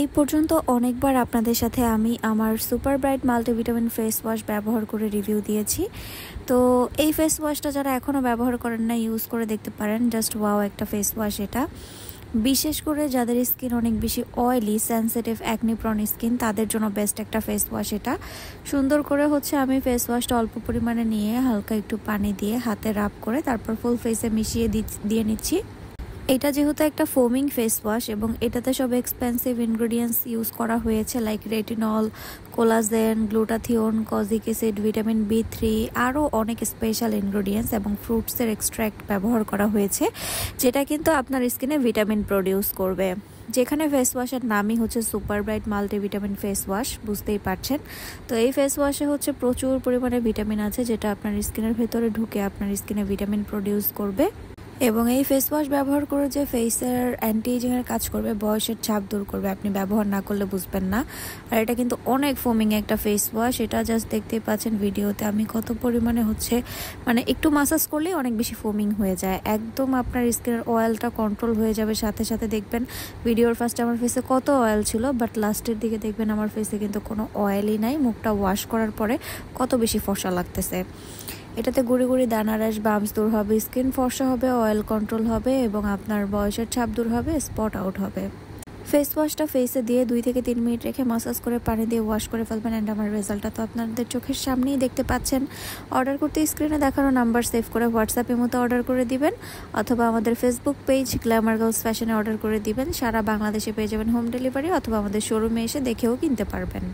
এই পর্যন্ত অনেকবার আপনাদের সাথে আমি আমার super bright multivitamin face wash ব্যবহার করে রিভিউ দিয়েছি। তো এই ফেস ওয়াশটা যারা এখনও ব্যবহার করেন না, ইউজ করে দেখতে পারেন। জাস্ট ওয়াও একটা ফেস ওয়াশ এটা। বিশেষ করে যাদের স্কিন অনেক বেশি oily, sensitive, acne prawn skin, তাদের জন্য বেস্ট একটা ফেস ওয়াশ এটা। সুন্দর করে আমি ফেস ওয়াশটা অল্প পরিমাণে নিয়ে হালকা একটু পানি দিয়ে হাতে রাব করে তারপর ফুল ফেসে মিশিয়ে দিয়ে নিচ্ছি। এটা যেহেতু একটা ফোমিং ফেস ওয়াশ এবং এটাতে সব এক্সপেন্সিভ ইনগ্রেডিয়েন্টস ইউজ করা হয়েছে, like retinol, collagen, glutathione, kojic acid, vitamin B3, আরও অনেক স্পেশাল ইনগ্রেডিয়েন্টস এবং ফ্রুটসের এক্সট্র্যাক্ট ব্যবহার করা হয়েছে, যেটা কিন্তু আপনার স্কিনে ভিটামিন প্রডিউস করবে। যেখানে ফেস ওয়াশের নামই হচ্ছে super bright multivitamin face wash, বুঝতেই পারছেন। তো এই ফেস ওয়াশে প্রচুর পরিমাণে ভিটামিন আছে, যেটা আপনার স্কিনের ভেতরে ঢুকে আপনার স্কিনে ভিটামিন প্রডিউস করবে। এবং এই ফেস ওয়াশ ব্যবহার করে যে ফেসের অ্যান্টি এজিংয়ের কাজ করবে, বয়সের ছাপ দূর করবে, আপনি ব্যবহার না করলে বুঝবেন না। আর এটা কিন্তু অনেক ফোমিং একটা ফেস ওয়াশ। এটা জাস্ট দেখতেই পাচ্ছেন ভিডিওতে আমি কত পরিমাণে একটু মাসাজ করলেই অনেক বেশি ফোমিং হয়ে যায়। একদম আপনার স্কিনের অয়েলটা কন্ট্রোল হয়ে যাবে। সাথে সাথে দেখবেন ভিডিওর ফার্স্টে আমার ফেসে কত অয়েল ছিল, বাট লাস্টের দিকে দেখবেন আমার ফেসে কিন্তু কোনো অয়েলই নাই। মুখটা ওয়াশ করার পরে কত বেশি ফর্সা লাগতেছে। এটাতে গুঁড়ি গুঁড়ি দানা র্যাশ, বাম্পস দূর হবে, স্কিন ফর্সা হবে, অয়েল কন্ট্রোল হবে এবং আপনার বয়সের ছাপ দূর হবে, স্পট আউট হবে। ফেস ওয়াশটা ফেসে দিয়ে 2 থেকে 3 মিনিট রেখে মাসাজ করে পানি দিয়ে ওয়াশ করে ফেলবেন। অ্যান্ড আমার রেজাল্টটা তো আপনাদের চোখের সামনেই দেখতে পাচ্ছেন। অর্ডার করতে স্ক্রিনে দেখানো নাম্বার সেভ করে হোয়াটসঅ্যাপের মতো অর্ডার করে দিবেন, অথবা আমাদের ফেসবুক পেজ গ্ল্যামার গার্লস ফ্যাশনে অর্ডার করে দিবেন। সারা বাংলাদেশে পেয়ে যাবেন হোম ডেলিভারি, অথবা আমাদের শোরুমে এসে দেখেও কিনতে পারবেন।